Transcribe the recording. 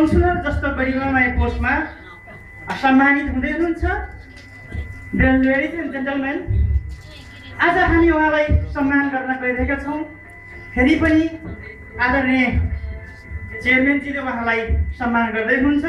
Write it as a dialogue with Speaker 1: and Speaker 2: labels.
Speaker 1: Counsellor जस्तो गरिमामय पोस्टमा सम्मानित हुँदै हुनुहुन्छ। लेडिज एन्ड जेन्टलमेन, आज हामी उहाँलाई सम्मान गर्न गइरहेका छौँ। फेरि पनि आदरणीय चेयरम्यानजीले उहाँलाई सम्मान गर्दै हुनुहुन्छ।